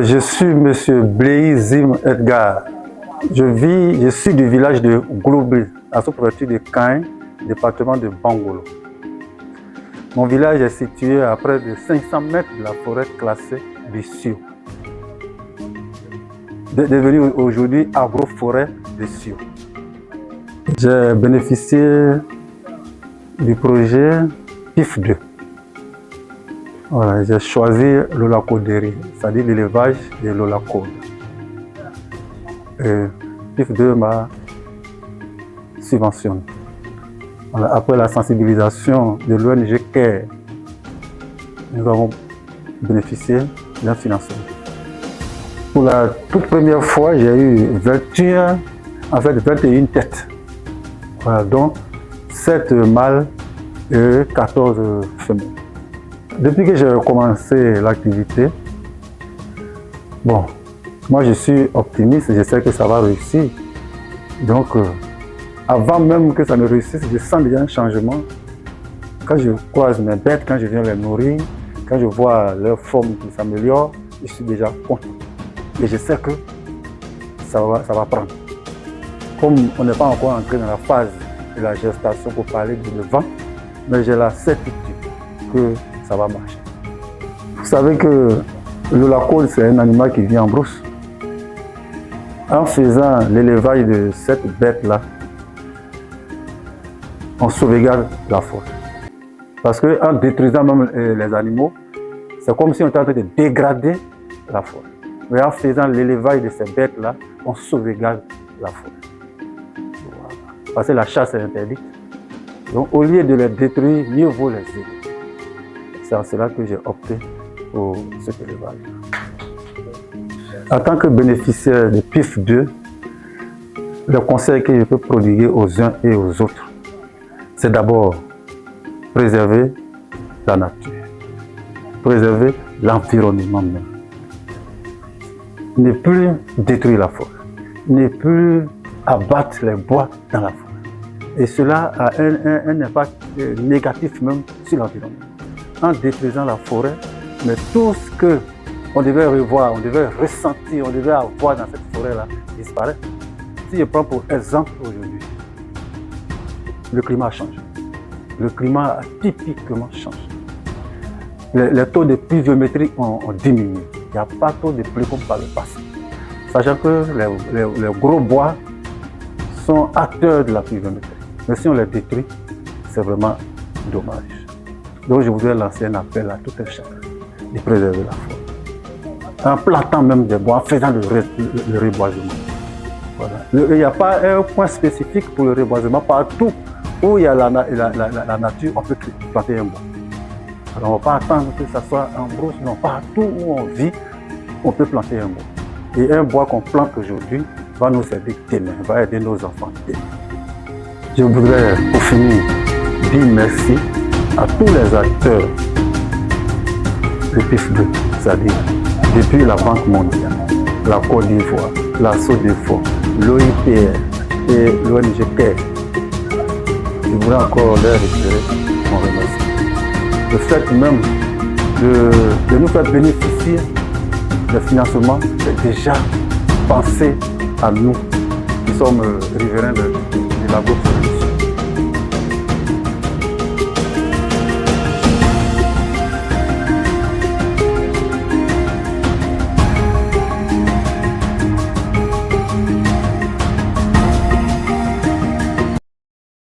Je suis Monsieur Blaise Edgar. Je suis du village de Gloubé, à la préfecture de Caen, département de Bangolo. Mon village est situé à près de 500 mètres de la forêt classée du Sio, devenue aujourd'hui agroforêt de Sio. J'ai bénéficié du projet PIF 2. Voilà, j'ai choisi l'holacauderie, c'est-à-dire l'élevage de l'holacaude. PIF 2 m'a subventionné. Voilà, après la sensibilisation de l'ONG CARE, nous avons bénéficié d'un financement. Pour la toute première fois, j'ai eu 21 têtes. Voilà, dont 7 mâles et 14 femelles. Depuis que j'ai commencé l'activité, bon, moi je suis optimiste, je sais que ça va réussir. Donc, avant même que ça ne réussisse, je sens déjà un changement. Quand je croise mes bêtes, quand je viens les nourrir, quand je vois leur forme qui s'améliore, je suis déjà content. Et je sais que ça va prendre. Comme on n'est pas encore entré dans la phase de la gestation pour parler de vente, mais j'ai la certitude que ça va marcher. Vous savez que l'holacaude, c'est un animal qui vit en brousse. En faisant l'élevage de cette bête-là, on sauvegarde la forêt. Parce qu'en détruisant même les animaux, c'est comme si on était en train de dégrader la forêt. Mais en faisant l'élevage de ces bêtes-là, on sauvegarde la forêt. Voilà. Parce que la chasse est interdite. Donc au lieu de les détruire, mieux vaut les aider. C'est en cela que j'ai opté pour cet élevage. En tant que bénéficiaire de PIF 2, le conseil que je peux prodiguer aux uns et aux autres, c'est d'abord préserver la nature, préserver l'environnement même. Ne plus détruire la forêt, ne plus abattre les bois dans la forêt. Et cela a un impact négatif même sur l'environnement. En détruisant la forêt, mais tout ce qu'on devait revoir, on devait ressentir, on devait avoir dans cette forêt-là disparaît. Si je prends pour exemple aujourd'hui, le climat a changé. Le climat a typiquement changé. Les taux de pluviométrie ont diminué. Il n'y a pas trop de pluie comme par le passé. Sachant que les gros bois sont acteurs de la pluviométrie. Mais si on les détruit, c'est vraiment dommage. Donc je voudrais lancer un appel à tout un chacun de préserver la forêt. En plantant même des bois, en faisant le reboisement. Voilà. Il n'y a pas un point spécifique pour le reboisement. Partout où il y a la nature, on peut planter un bois. Alors on ne va pas attendre que ça soit en brousse, non. Partout où on vit, on peut planter un bois. Et un bois qu'on plante aujourd'hui va nous aider demain, va aider nos enfants demain. Je voudrais, pour finir, dire merci à tous les acteurs de PIF 2, c'est-à-dire depuis la Banque mondiale, la Côte d'Ivoire, la SODEFO, l'OIPR et l'ONG CARE. Je voudrais encore leur réitérer mon remerciement. Le fait même de nous faire bénéficier de financement, c'est déjà penser à nous qui sommes riverains de la Gauche.